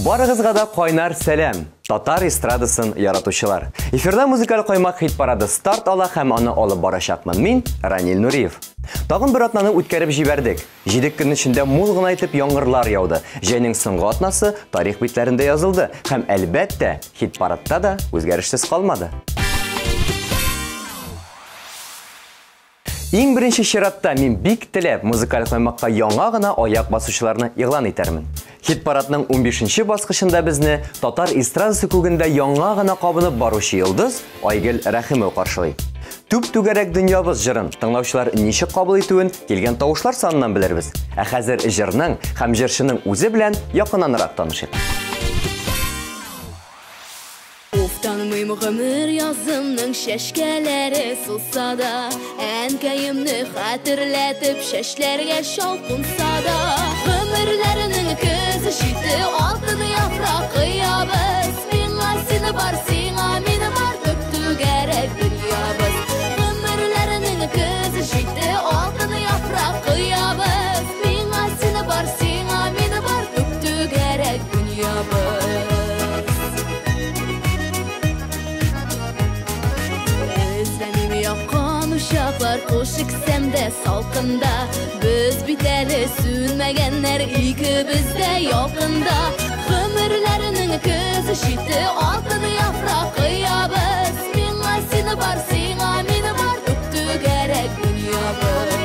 Барыгызга да кайнар сәлам. Татар эстрадасын яратучылар. Эфирда музыкаль каймак хит парады старт ала һәм аны алып барачакмын. Мин Ранил Нуриев. Тагын бер атнаны үткәреп җибәрдек. 7 көн эчендә мул гына итеп яңгырлар яуды. Җәйнең соңгы атнасы тарих битләрендә язылды һәм әлбәттә хит парадта да үзгәрешсез калмады. Иң беренче чиратта мин бик теләп музыкаль каймакка яңа гына аяк басучыларны игълан итәрмен. Хит парадның 15нче баскычында безне татар эстрадасы күгендә яңа гына кабынып баручы йолдыз Айгөл Рәхимова каршылый. Түп-түгәрәк дөньябыз җырын тыңлаучылар ничек кабул итүен килгән тавышлар санынан белербез. Ә хәзер җырның һәм җырчының үзе белән якыннанрак танышыйк. Tanımıyım ömür yazımның şeşkeleri sılsa da Ənkəyimni xatırlatıb şeşlərə şalqınsa da Ömürlərinin közü şiti altını yapraq qıyabız Minə seni var, sinə mini var, döktü gərək dünyabız Ömürlərinin közü şiti altını yapraq qıyabız Minə seni var, sinə mini var, döktü gərək dünyabız Uşaqlar qoşuq səmdə salqında Biz bitəli sünməgənlər ikibizdə yaxında Ömürlərinin közü şiti altını yapraq qıyabız Minə seni var, sinə mini var, döktü gərək dünyabız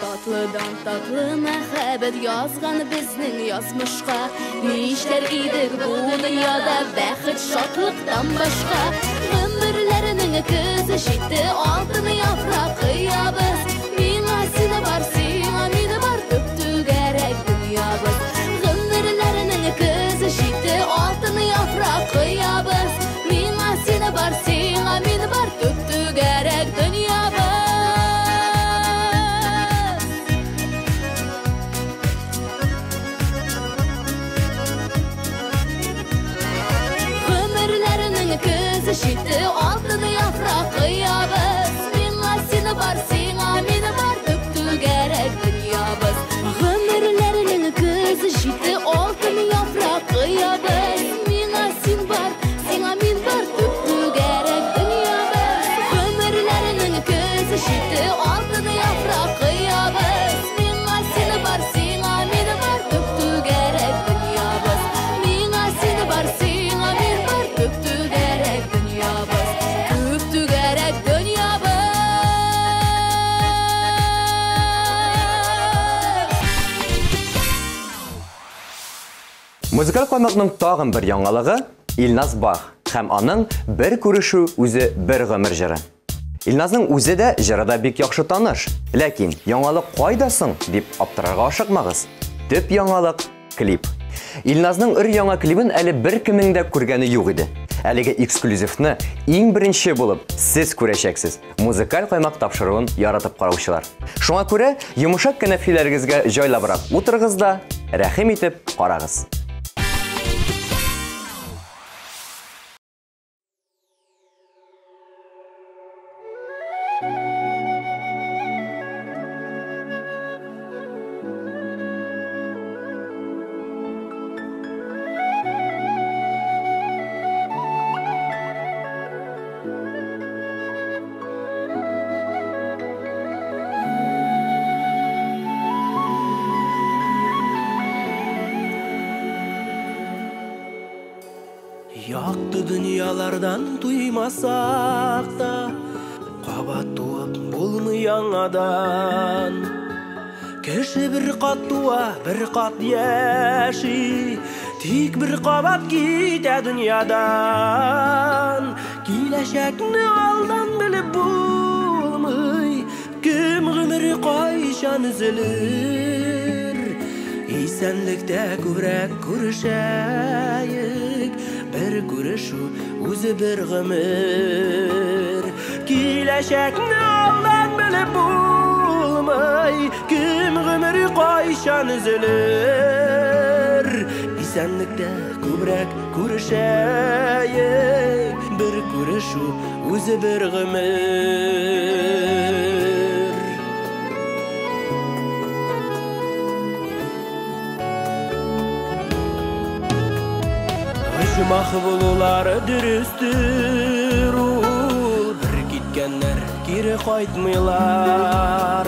Tatlıdan tatlı məhəbbət yazğan bizning yazmışqa Nişlər idik bu dünyada bəxit şadlıqdan başqa Ömürlərinin közü şiti altını yapraq qıyabız Minə seni var, sinə mini var, döktü gərək dünyabız Ömürlərinin közü şiti altını yapraq qıyabız Minə seni var, sinə mini var, döktü gərək dünyabız Şiti altını yapraq qıyabız Minə seni var, sinə mini var, döktü gərək dünyabız Ömürlərinin közü şiti altını yapraq qıyabız Minə seni var, sinə mini var, döktü gərək dünyabız Ömürlərinin közü şiti altını yapraq qıyabız Minə seni var, sinə mini var, döktü gərək dünyabız Minə seni var, sinə mini var, döktü gərək Музыкаль каймакның тагын бер яңалыгы Илназ Бах һәм аның бер күрешү үзе бер гомер җыры. Илназның үзе дә җырда бик яхшы таныш, ләкин яңалык кайда соң дип аптырарга ашыкмагыз. Төп яңалык клип. Илназның өр-яңа клибын әле беркемнең дә күргәне юк иде. Әлеге эксклюзивны иң беренче булып сез күрәчәксез. Музыкаль каймак тапшыруын яратып караучылар. Шуңа күрә йомшак кәнәфиләрегезгә җайлабрак утырыгыз да рәхим итеп карагыз. Yaktı dünyalardan duymasak da Kabat tuğup bulmayan adam Kişi bir kat tuğa bir kat yaşı Tik bir kabat gide dünyadan Kileşekni aldan bilip bulmay Kim gümürü kayşan üzülür İsenlikte küvrek kurşayık Bir görüşü özü bir gümür Kileşekni aldan bilip bulmay Kim kayşan üzülür İsenlikte kübrek kuruşayık Bir kuruşu özü bir gümür Hışmak bulular dürüstür Bir gitkenler geri kaytmıyorlar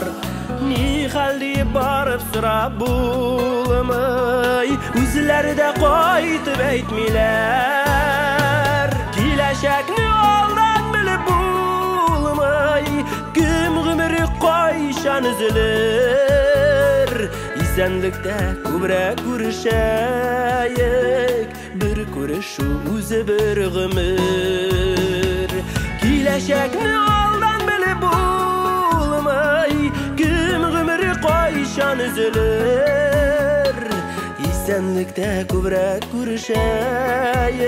Ni halde barıp sıra bulmay Üzleri de kaytıp etmiler Kileşekni aldan bilip bulmay Güm gümürü kayşan üzülür İsenlikte kübrek kuruşayık Bir kuruşu üzü bir gümür Kileşekni aldan bilip bulmay Güm gümürü kayşan üzülür İsenlikte kübrek kuruşayık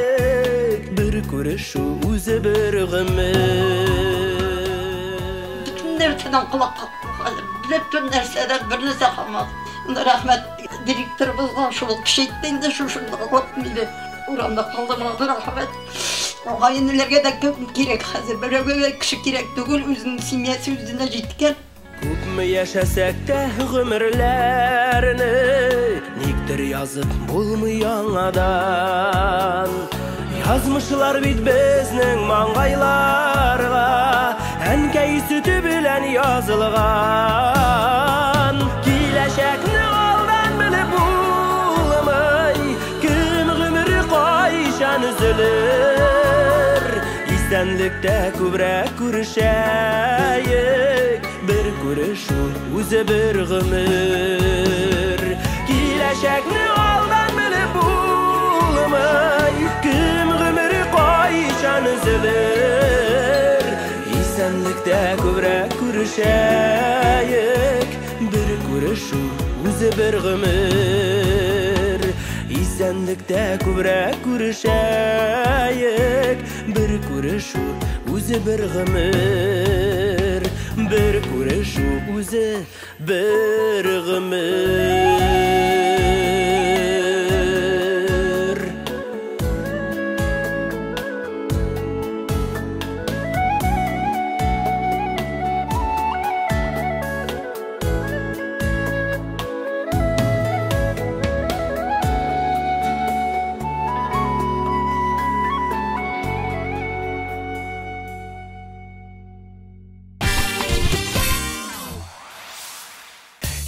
Bir kuruşu üzü bir gümür Bütün nereden kulak bütün nerseler birini sakamaz. Rahmet direktörümüzden şu kişiyden de şu bakmıydı. Uğramda kaldım adı rahmet. O hayinlerge de köp gerek hazır. Böyle kişi gerek değil. Üzünün simyası yüzüne cidken. Köp mü yaşasak da ömürlerini Niktir yazıp bulmayan adam Yazmışlar bit bizning mangaylarga Enkey sütü bilen yazılgan Kileşekni aldan bilip bulmay Güm gümürü kayşan üzülür İsenlikte kübrek kuruşayık Bir kuruşu üzü bir gümür Kileşekni aldan bilip bulmay Güm gümürü kayşan üzülür İsenlikte kübrek kuruşayık Bir kuruşu üzü bir gümür İsenlikte kübrek kuruşayık Bir kuruşu üzü bir gümür Bir kuruşu üzü bir gümür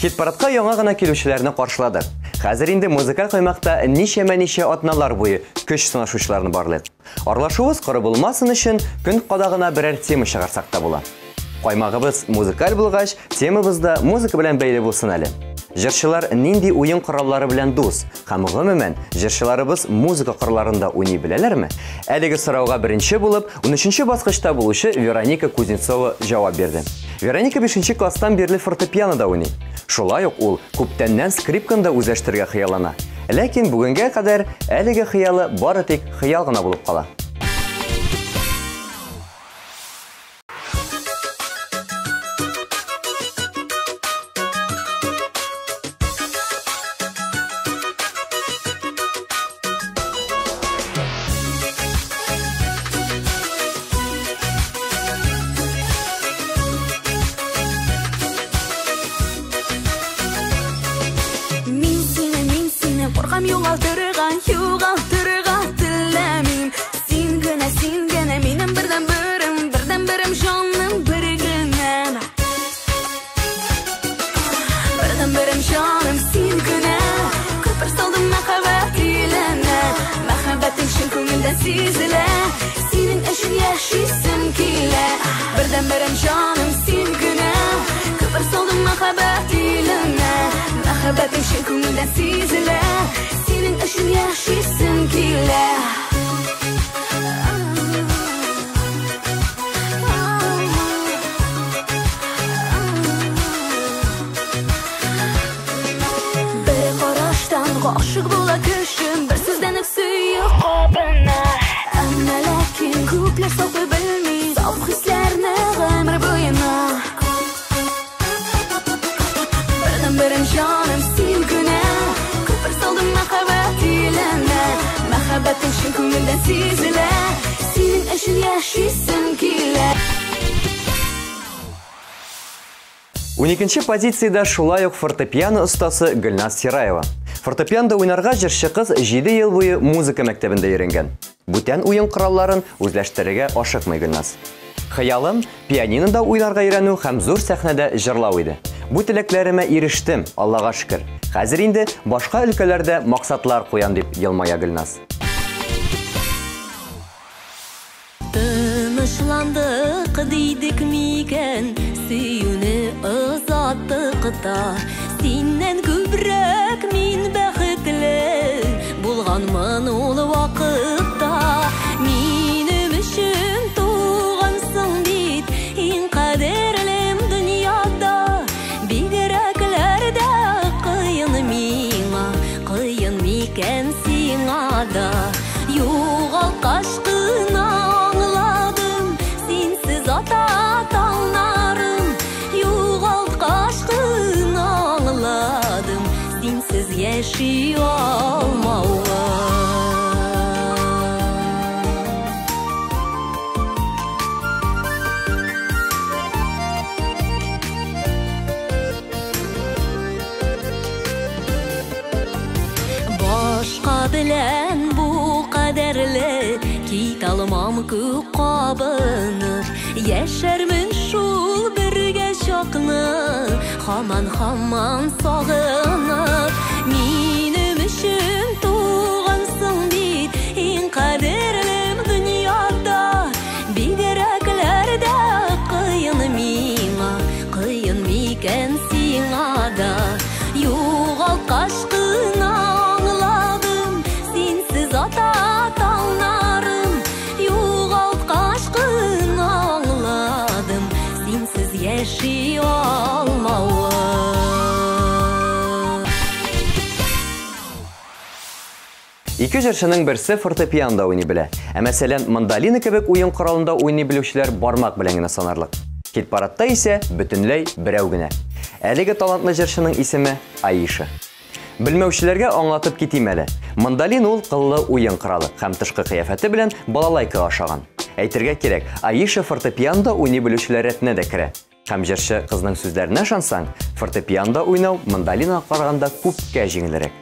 Хит-парадка яңа гына килүчеләрне каршыладык. Хәзер инде музыкаль каймакта ничә атналар буе көч сынашучыларны барлыйк. Аралашуыбыз коры булмасын өчен көн кадагына берәр тема чыгарсак та була. Каймагыбыз музыкаль булгач, темабыз да музыка белән бәйле булсын әле. Җырчылар нинди уен кораллары белән дус, һәм гомумән җырчыларыбыз музыка кырларында уйный беләләрме? Әлеге сорауга беренче булып, 13нче баскычта булучы Вероника Кузнецова җавап бирде. Вероника 5нче класстан бирле фортепианода уйный. Шулай ук ул күптәннән скрипканда үзләштерергә хыяллана. Ләкин бүгенгә кадәр әлеге хыялы бары тик хыял гына булып кала. Югалтырган теләмим Син генә минем бердән берем җаным бер генә Бердән берем җаным син генә Күпер салдым мәхәббәт иленә Мәхәббәтең шин күңелдә сизелә Синең өчен яшисем килә Бердән берем җаным син генә Күпер салдым мәхәббәт иленә Мәхәббәтең шин күңелдә сизелә Синең өчен яшисем килә Бер караштан гашык була кешем Бер сүздән үк сөйе кабына Әмма ләкин күпләр саклый белми Саф хисләрне гомер буена Бердән берем җаным син Muhabbetin şun ko'ngildan sezilar. Sening uchun yashaysim kelar. 12-нче позицияда шулай ук фортепиано остасы Гөлназ Сираева. Фортепианда уйнарга җырчы кыз 7 ел буе музыка мәктәбендә йөргән. Бүтән уен коралларын үзләштерергә ашыкмый Гөлназ. Хыялым пианинода уйнарга өйрәнү һәм зур сәхнәдә җырлау иде. Бу теләкләремә ирештем, Аллага шөкер. Хәзер инде башка өлкәләрдә максатлар куян дип елмая Гөлназ. Тынычландык дидек микән, сөюне озаттык та. Синнән күбрәк мин бәхетле булганмын ул вакытта. Минем өчен тугансың бит, иң кадерлем дөньяда. Бигрәкләрдә кыен миңа, кыен микән сиңа да. Югалткач кына аңладым, синсез ата таңнарым. Югалткач кына аңладым, синсез яши алмауга. Башка белән бу кадерле кит алмам күк кабынып. Яшәрмен шул бергә чакны, һаман сагынып. Минем өчен тугансың бит, иң кадерлем дөньяда. Бигрәкләрдә кыен миңа, кыен микән сиңа да. Югалткач кына аңладым, синсез ата таңнарым. Югалткач кына аңладым, синсез яши алмауы. Ике җырчының берсе фортепианда уйный белә. Ә мәсәлән, мандолина кебек уен коралында уйный белүчеләр бармак белән генә санарлык. Хит-парадта исә бөтенләй берәү генә. Әлеге талантлы җырчының исеме Аиша. Белмәүчеләргә аңлатып китим әле. Мандолина ул кыллы уен коралы һәм тышкы кыяфәте белән балалайка ашаган. Әйтергә кирәк, Аиша фортепианда уйный белүчеләр рәтенә дә керә. Һәм җырчы кызның сүзләренә ышансаң, фортепианда уйнау мандолинага караганда күпкә җиңелрәк.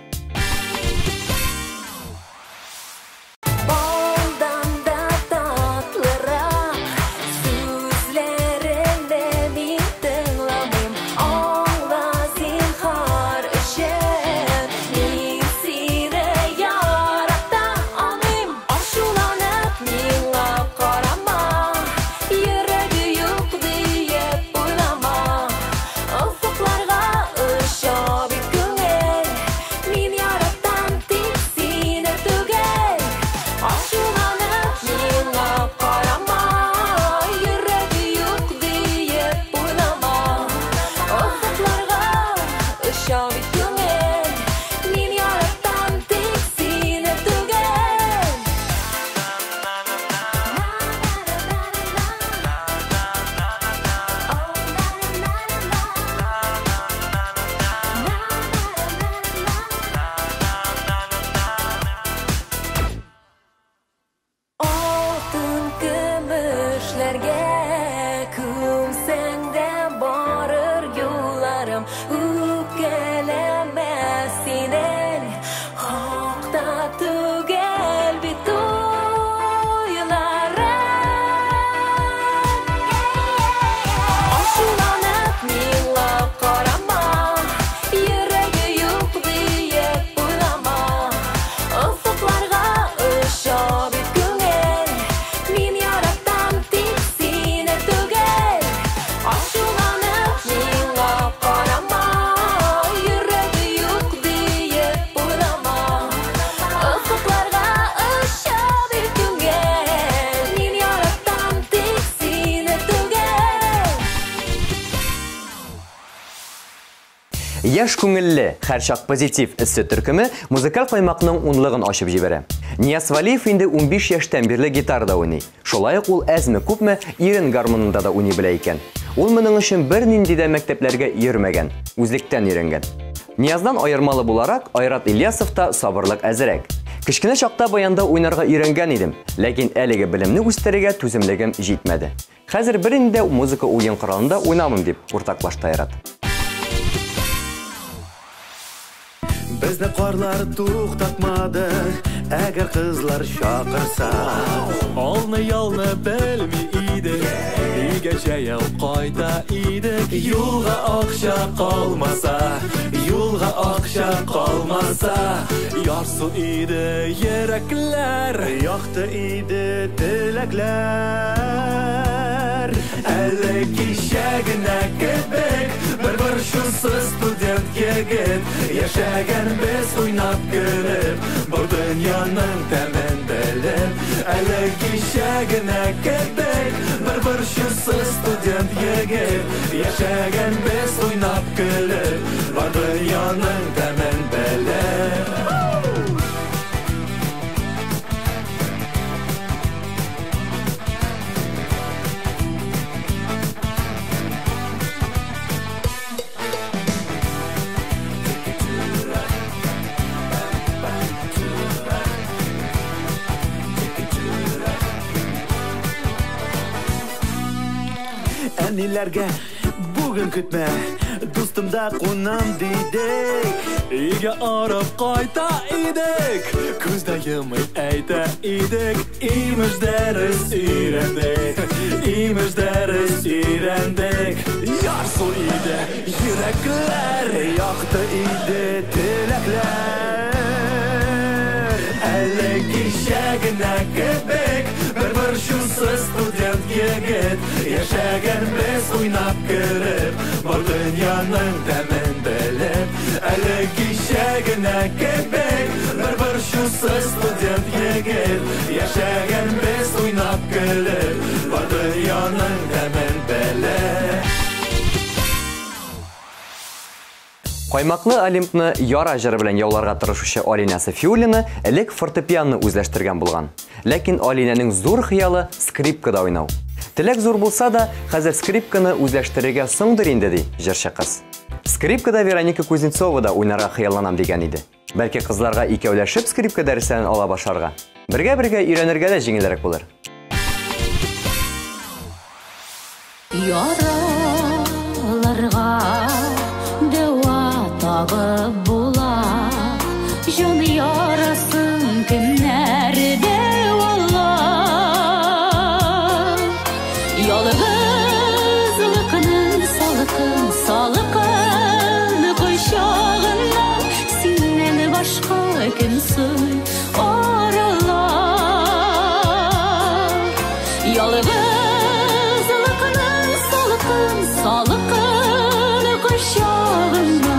Яш күңелле, һәрчак позитив эссе төркеме музыкаль каймакның унлыгын ачып җибәрә. Нияз Валиев инде 15 яшьтән бирле гитарада уйный. Шулай ук ул әзме-күпме ирен гармонында да уйный белә икән. Ул моның өчен бернинди дә мәктәпләргә йөрмәгән, үзлектән өйрәнгән. Нияздан аермалы буларак Айрат Ильясов та сабырлык әзрәк. Кечкенә чакта баянда уйнарга өйрәнгән идем, ләкин әлеге белемне үстерергә түземлегем җитмәде. Хәзер бер инде музыка уен коралында уйнамым дип уртаклашты Айрат. Безне карлар туктатмады, әгәр кызлар чакырса. Алны-ялны белми идек, өйгә җәяү кайта идек. Юлга акча калмаса, ярсу иде йөрәкләр, якты иде теләкләр. Әле кичәгенә кебек, бер шусыз студент егет, яшәгән без уйнап көлеп, бу дөньяның тәмен белеп. Әле кичәгенә кебек, бер шусыз студент егет, яшәгән без уйнап көлеп, бу дөньяның тәмен белеп. Әниләргә бүген көтмә, дустымда кунам дидек. Өйгә арып кайта идек, күздә йомый әйтә идек. Имеш дәрес өйрәндек, ярсу иде йөрәкләр, якты иде теләкләр. Әле кичәгенә кебек, бер шусыз студент егет, яшәгән без уйнап көлеп, бу дөньяның тәмен белеп. Әле кичәгенә кебек, бер шусыз студент егет, яшәгән без уйнап көлеп, бу дөньяның тәмен белеп. Каймаклы Олимпны яра җыры белән яуларга тырышучы Алина Сафиуллина элек фортепианны үзләштергән булган. Ләкин Алинәнең зур хыялы скрипкада уйнау. Теләк зур булса да, хәзер скрипканы үзләштерергә соңдыр инде ди җырчы кыз. Скрипкада Вероника Кузнецова да уйнарга хыялланам дигән иде. Бәлки кызларга икәүләшеп скрипка дәресләрен ала башларга. Бергә өйрәнергә дә җиңелрәк булыр. Яраларга дәва табып була, җан ярасын кемнәрдә валла. Ялгызлыкның салкын кочагында, синнән башка кемсең арала. Ялгызлыкның салкын кочагында,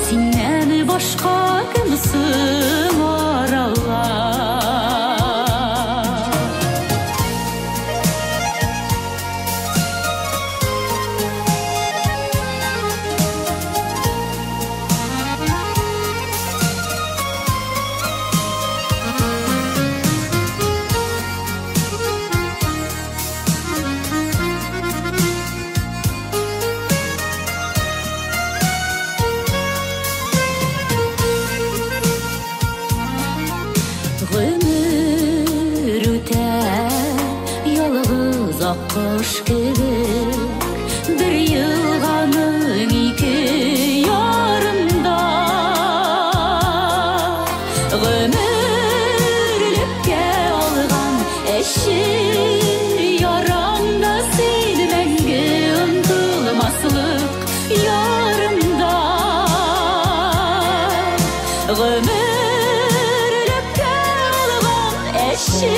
синнән башка кемсең арала. Кыш кебек, бер елганың ике ярымда. Гомерлеккә алган эше ярамда, син мәңге онтылмаслык ярымда. Гомерлеккә алган эше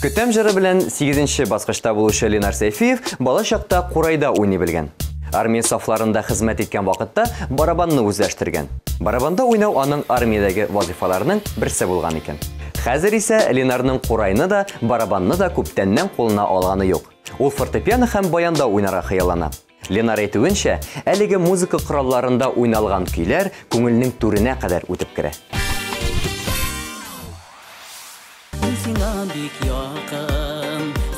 Көтәм җыры белән 8нче баскычта булучы Ленар Сәйфиев бала чакта Курайда уйный белгән. Армия сафларында хезмәт иткән вакытта барабанны үзләштергән. Барабанда уйнау аның армиядәге вазифаларының берсе булган икән. Хәзер исә Ленарның Курайны да, барабанны да күптәннән кулына алганы юк. Ул фортепиано һәм баянда уйнарга хыяллана. Ленар әйтүенчә, әлеге музыка коралларында уйналган көйләр күңелнең түренә кадәр үтеп керә.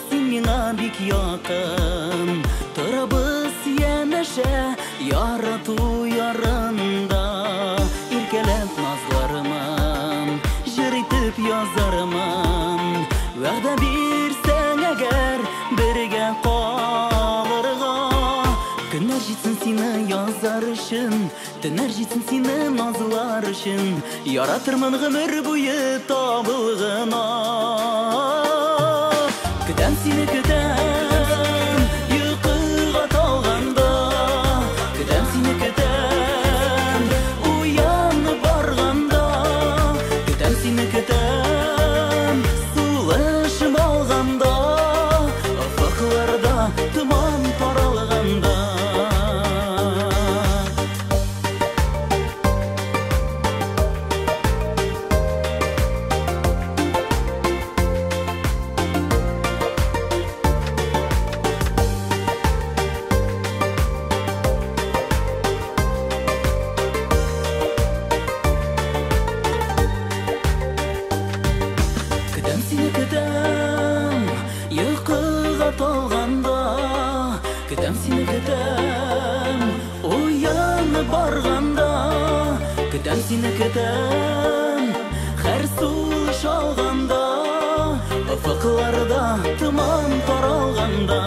Син миңа бик якын, торабыз янәшә ярату ярында. Иркәләп назларымын, җыр итеп язарымын. Вәгъдә бирсәң әгәр бергә калырга. Көннәр җитсен сине язар өчен, төннәр җитсен сине назлар өчен. Яратырмын гомер буе табылгына. Көтәм сине көтәм, йокыга талганда. Көтәм сине көтәм, уянып барганда. Көтәм сине көтәм, сулышым алганда. Офыкларда томан таралганда. Көтәм сине көтәм, йокыга талганда. Көтәм сине көтәм, уянып барганда. Көтәм сине көтәм, һәр сулыш алганда. Офыкларда томан таралганда.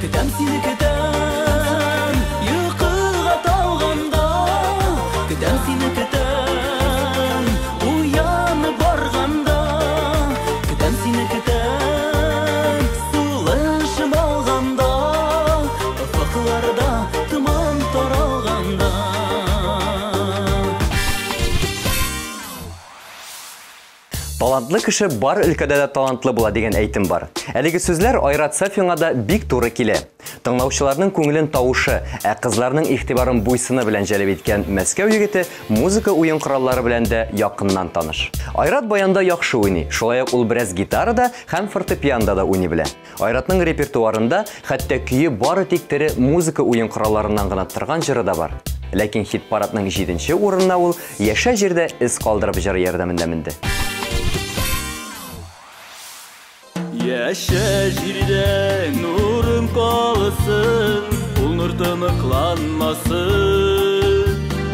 Көтәм сине көтәм, йокыга талганда. Көтәм сине көтәм, уянып барганда. Көтәм сине көтәм, сулышым алганда. Офыкларда томан таралганда. Талантлы кеше бар өлкәдә дә талантлы була дигән әйтем бар. Әлеге сүзләр Айрат Сафиңа да бик туры килә. Тыңлаучыларның күңелен тавышы, кызларның игътибарын буйсыны белән җәлеп иткән Мәскәү егете музыка уен кораллары белән дә якыннан таныш. Айрат баянда яхшы уйный, шулай ук ул бераз гитарада һәм фортепианда да уйный белә. Айратның репертуарында хәтта көе бары тик тере музыка уен коралларыннан гына торган җыры да бар. Ләкин хит-парадның 7нче урынына ул яшә җирдә из калдырып җыры ярдәмендә менде. Яшә җирдә нурым калсын, ул нур тыныкланмасын.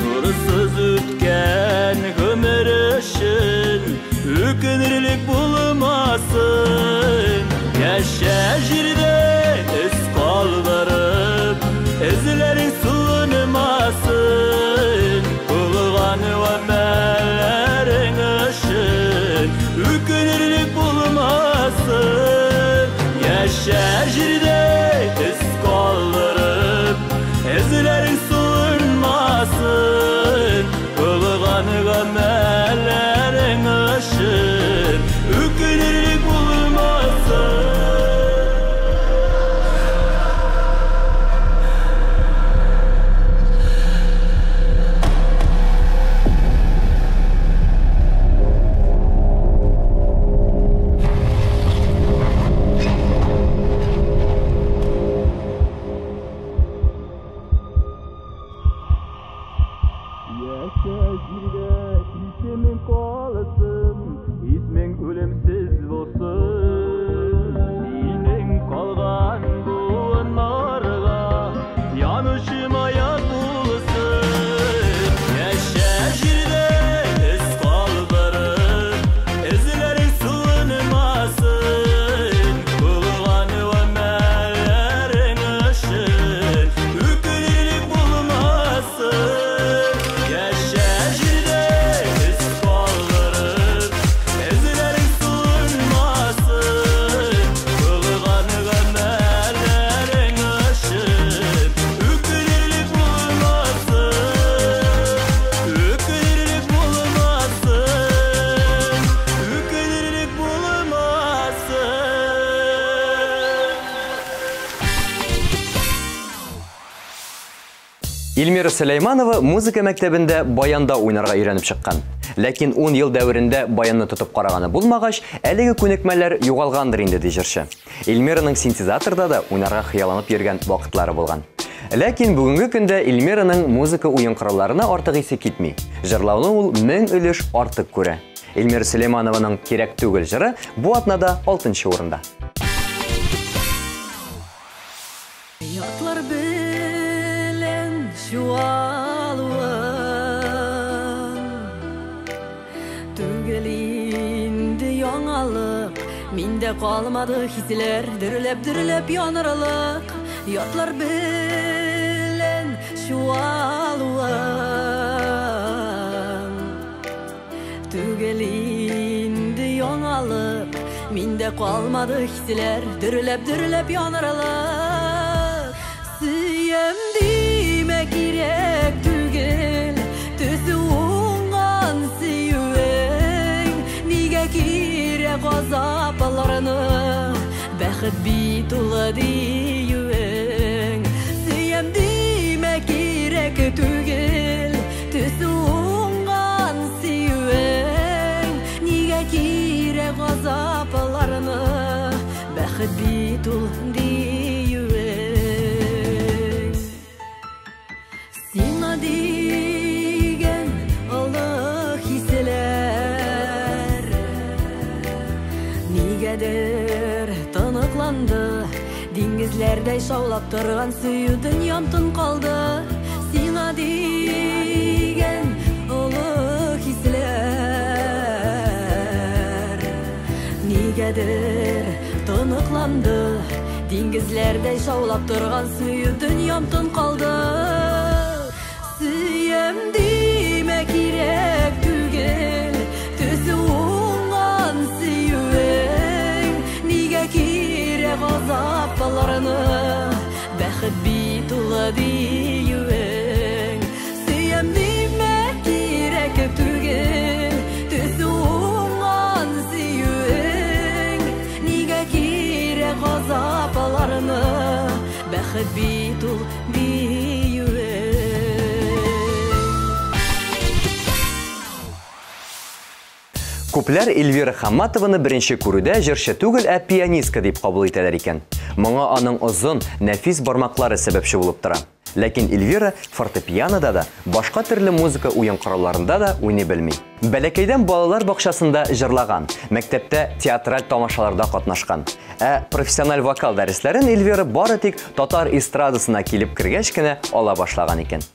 Нурсыз үткән гомер өчен үкенерлек булмасын. Яшә җирдә из калдырып, эзләрең суынмасын. Булган вәмәлләрең өчен үкенерлек булмасын. Яшә җирдә из калдырып, эзләрең суынмасын. Булган гамәлләрең өчен үкенерлек булмасын. Яшә җирдә исемең калсын, исмең үлемсез булсын. Синең калган буыннарга янучым аяк булсын. Яшә җирдә из калдырып, эзләрең суынмасын. Булган вәмәлләрең өчен үкенерлек булмасын. Яшә җирдә из калдырып, эзләрең суынмасын. Булган гамәлләрең өчен үкенерлек булмасын. Үкенерлек булмасын. Үкенерлек булмасын. Илмира Сөләйманова музыка мәктәбендә баянда уйнарга өйрәнеп чыккан. Ләкин 10 ел дәверендә баянны тотып караганы булмагач, әлеге күнекмәләр югалгандыр инде ди җырчы. Эльмираның синтезаторда да уйнарга хыялланып йөргән вакытлары булган. Ләкин бүгенге көндә Эльмираның музыка уен коралларына артык исе китми. Җырлауны ул 1000 өлеш артык күрә. Эльмира Сөләйманованың «Кирәк түгел» җыры бу атнада 6-нчы урында. Ятлар белән чуалуым түгел инде яңалык, миндә калмады хисләр, дөрләп янарлык. Ятлар белән чуалуым түгел инде яңалык, миндә калмады хисләр, дөрләп янарлык. Сөям диме кирәк түгел, төсе уңган сөюең, нигә кирәк газапларны, бәхет бит улы диюең. Сөям диме кирәк түгел, төсе уңган сөюең, нигә кирәк газапларны, бәхет бит улы диген олы хисләр нигәдер тыныкланды, диңгезләрдәй шаулап торган сөю дөньям тын калды. Сиңа диген олы хисләр нигәдер тыныкланды, диңгезләрдәй шаулап торган сөю дөньям тын калды. Сөям диме кирәк түгел, төсе уңган сөюең, нигә кирәк газапларны, бәхет бит улы диюең. Сөям диме кирәк түгел, төсе уңган сөюең, нигә кирәк газапларны, бәхет бит улы диюең. Күпләр Эльвира Хамматованы беренче күрүдә җырчы түгел, ә пианистка дип кабул итәләр икән. Моңа аның озын, нәфис бармаклары сәбәпче булып тора. Ләкин Эльвира фортепианода да, башка төрле музыка уен коралларында да уйный белми. Бәләкәйдән балалар бакчасында җырлаган, мәктәптә театраль тамашаларда катнашкан. Ә профессиональ вокал дәресләрен Эльвира бары тик татар эстрадасына килеп кергәч кенә ала башлаган икән.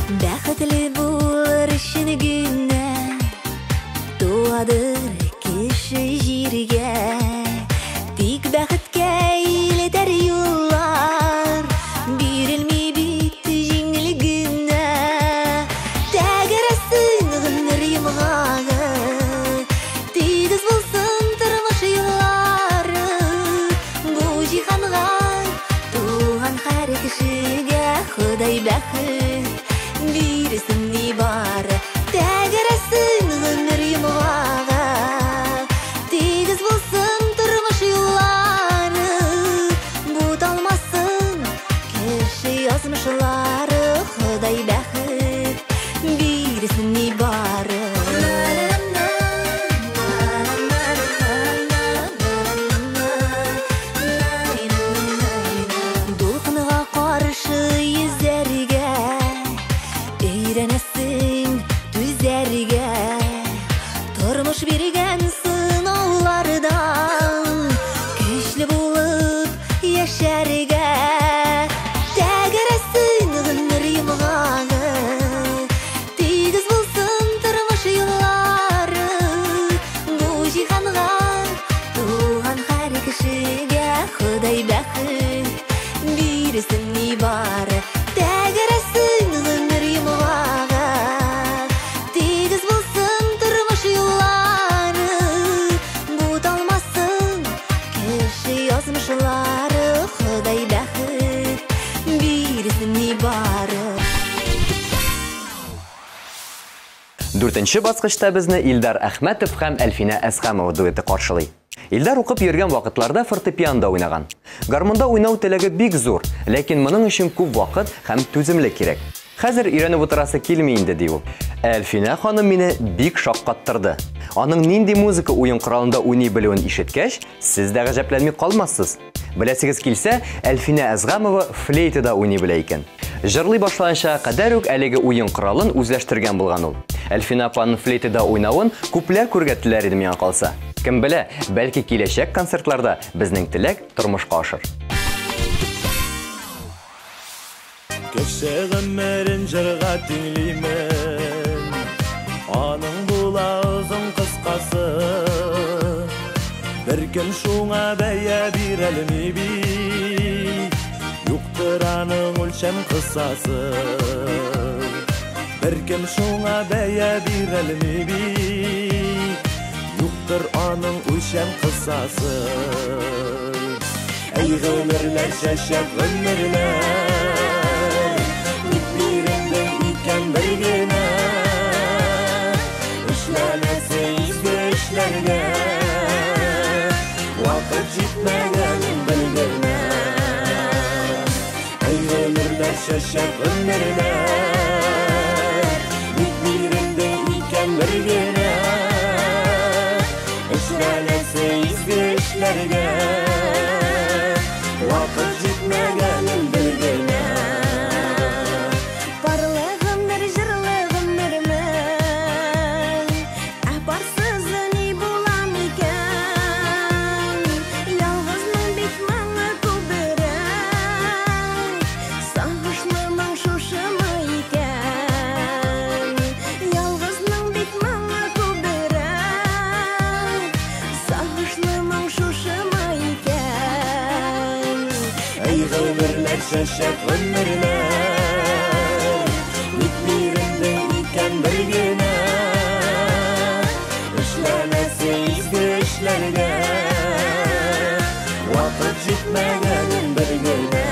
Бәхетле булыр өчен генә туадыр кеше җиргә, тик бәхеткә илтәр юллар, бирелми бит җиңел генә. Тәгәрәсен гомер йомгагы, тигез булсын тормыш юллары, бу җиһанга туган һәр кешегә Ходай бәхет бирсен ни бар. Тәгәрәсен гомер йомгагы, тигез булсын тормыш юллары, буталмасын кеше язмышлары, Ходай бәхет бирсен ни бар. Дулкынга каршы йөзәргә, өйрәнәсең түзәргә, тормыш биргән сынаулардан көчле булып яшәргә. Тәгәрәсен гомер йомгагы, тигез булсын тормыш юллары, бу җиһанга туган һәр кешегә Ходай бәхет бирсен ни бар. Тәгәрәсен гомер йомгагы, тигез булсын тормыш юллары, буталмасын кеше язмышлары, Ходай бәхет бирсен ни бар. 4-нче баскычта безне Илдар Әхмәтов һәм Әлфинә Әсхәмова дуэты каршылый. Илдар укып йөргән вакытларда фортепианда уйнаган. Гармонда уйнау теләге бик зур, ләкин моның өчен күп вакыт һәм түземлек кирәк. Хәзер өйрәнеп утырасы килми инде ди ул. Әлфинә ханым мине бик шаккаттырды. Аның нинди музыка уен коралында уйный белүен ишеткәч, сез дә гаҗәпләнми калмассыз. Беләсегез килсә, Әлфинә Әзгамова флейтада уйный белә икән. Җырлый башланча кадәр үк әлеге уен коралын үзләштергән булган ул. Әлфинә апаның флейтада уйнавын күпләр күргә теләр иде миңа калса. Кем белә, бәлки киләчәк концертларда безнең теләк тормышка ашыр. Кеше гомерен җырга тиңлимен, аның була озын кыскасы. Бер кем шуңа бәя бирәлми бит, юктыр аның үлчәм кысасы. Бер кем шуңа бәя бирәлми бит, юктыр аның үлчәм кысасы. Әй гомерләр чәчәк гомерләр, bir gene işlemesi izleyişlerine vakit gitmeden bilgine ey ömürler şaşak ömürler bitmirinde iken bir gene işlemesi izleyişlerine vakit gitmeden bilgine şaşak ömürler bitmirinde iken bir güne işlemesi izleyişlerine vakit gitmeden bir güne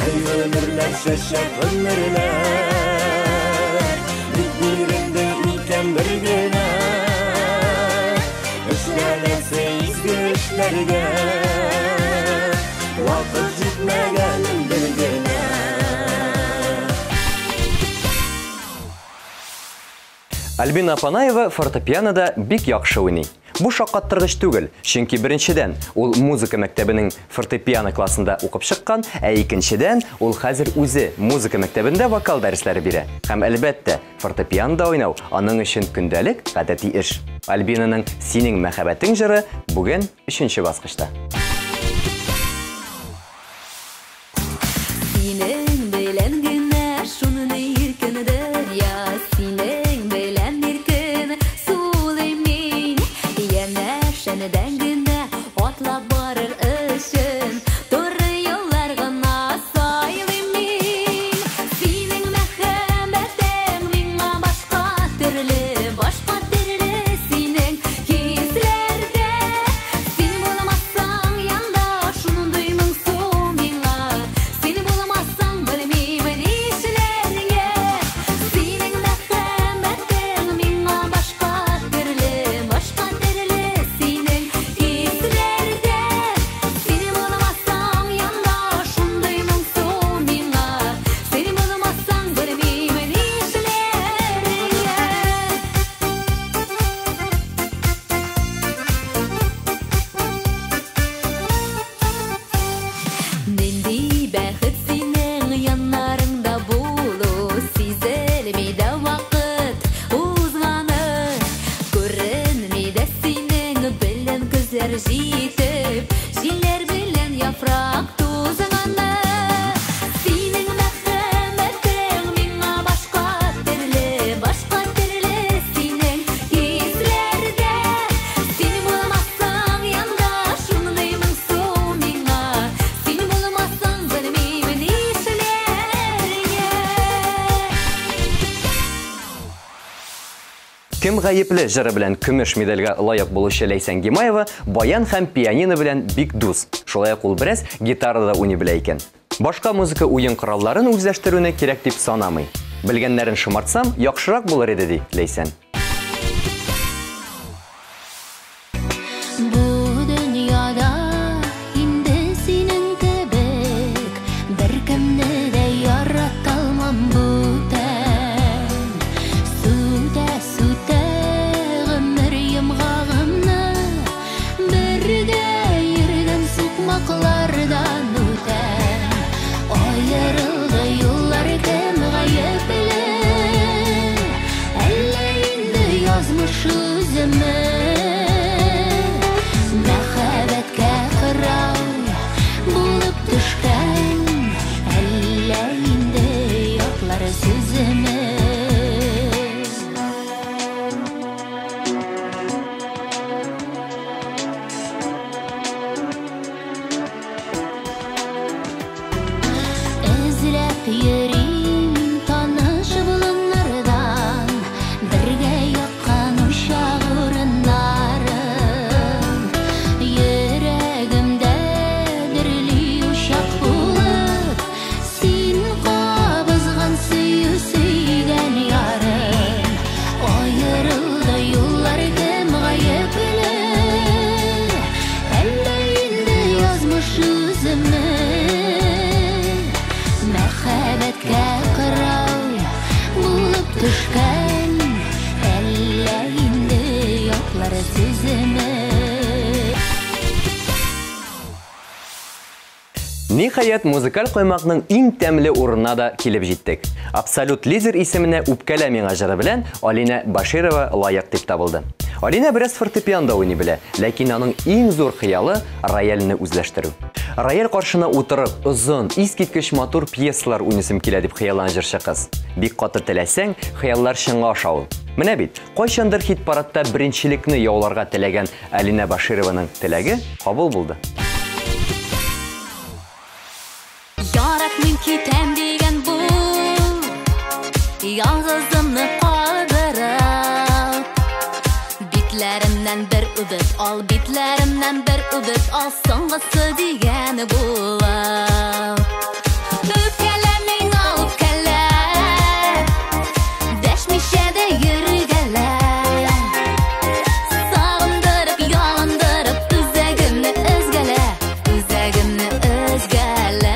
ey ömürler şaşak ömürler bitmirinde iken bir güne işlemesi izleyişlerine vakit gitmeden bir güne. Альбина Апанаева фортепианода бик яхшы уйный. Бу шаккаттыргыч түгел, чөнки беренчедән ул музыка мәктәбенең фортепиано классында укып чыккан, ә икенчедән ул хәзер үзе музыка мәктәбендә вокал дәресләре бирә. Һәм әлбәттә, фортепианода уйнау аның өчен көндәлек гадәти эш. Альбинаның "Синең мәхәббәтең" җыры бүген 3нче баскычта. Синең белән генә шуны иркендер, я синең белән иркен сулыйм мин. Янәшәнедән генә атлап барыр өчен, туры юллар гына сайлыйм мин. Синең мәхәббәтең миңа башка төрле синең хисләрдә. Син булмасаң янда шундый моңсу миңа. Син булмасаң белмим нишләргә. Синең мәхәббәтең миңа башка төрле синең хисләрдә. Син булмасаң янда шундый моңсу миңа. Син булмасаң белмим нишләргә. Нинди бәхет синең яннарыңда булу, сизелми дә вакыт узганы. Күренми дә синең белән күзләр җитеп, җилләр белән яфрак тузганы. Синең мәхәббәтең миңа башка төрле синең хисләрдә. Син булмасаң янда шундый моңсу миңа. Син булмасаң белмим нишләргә. Кем гаепле җыры белән көмеш медальгә лаек булучы Ләйсән Гимаева баян һәм пианино белән бик дус. Шулай ук ул бераз гитарада уйный белә икән. Башка музыка уен коралларын үзләштерүне кирәк дип санамый. Белгәннәрен шомартсам, яхшырак булыр иде ди Ләйсән. Бу дөньяда инде синең кебек беркемне дә яратмыйм. düşkən Әллә инде яклары сеземе Ниһаять, музыкаль коймакның иң тәмле урынына да килеп җиттек. Абсолют лидер исеменә үпкәлә миңа җыры белән Алина Баширова лайык дип табылды. Алина бераз фортепиано уйный белә, ләкин аның иң зур хыялы рояльне үзләштерү. Рояль каршына утырып, озын, искиткеч матур пьесалар уйнысым килә дип хыялланган җырчы кыз. Бик каты теләсәң, хыяллар чынга аша ул. Менә бит, кайчандыр хит-парадта беренчелекне яуларга теләгән Алина Башированың теләге кабул булды. Яратмыйм китәм дигән бу ялгызымны калдырып Битләремнән бер үбеп ал, битләремнән бер үбеп ал Соңгысы дигәне булып Үпкәлә миңа үпкәлә Дәшмичә дә йөргәлә Сагындырып, ялындырып Үзәгемне өзгәлә Үзәгемне өзгәлә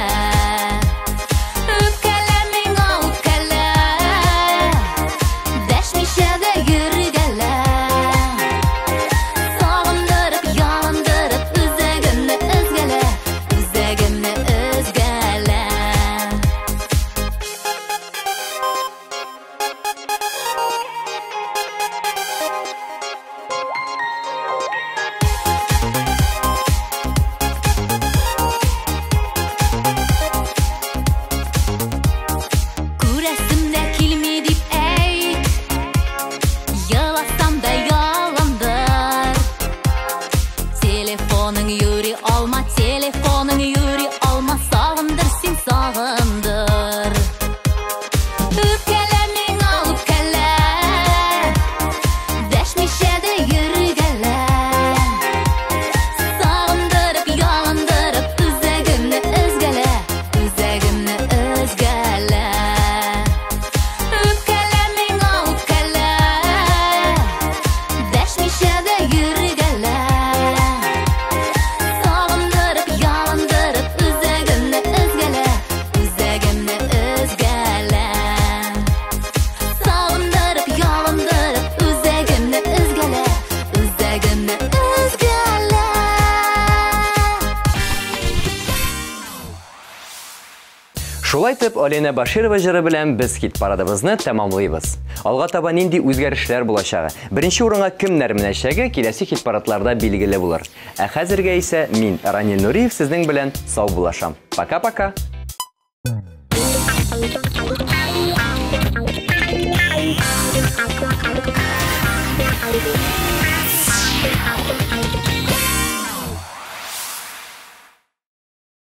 Шулай итеп, Алина Баширова җыры белән без хит-парадыбызны тәмамлыйбыз. Алга таба нинди үзгәрешләр булачагы, беренче урынга кемнәр менәчәге киләсе хит-парадларда билгеле булыр. Ә хәзергә исә мин, Ранил Нуриев, сезнең белән сау булашам. Пока-пока.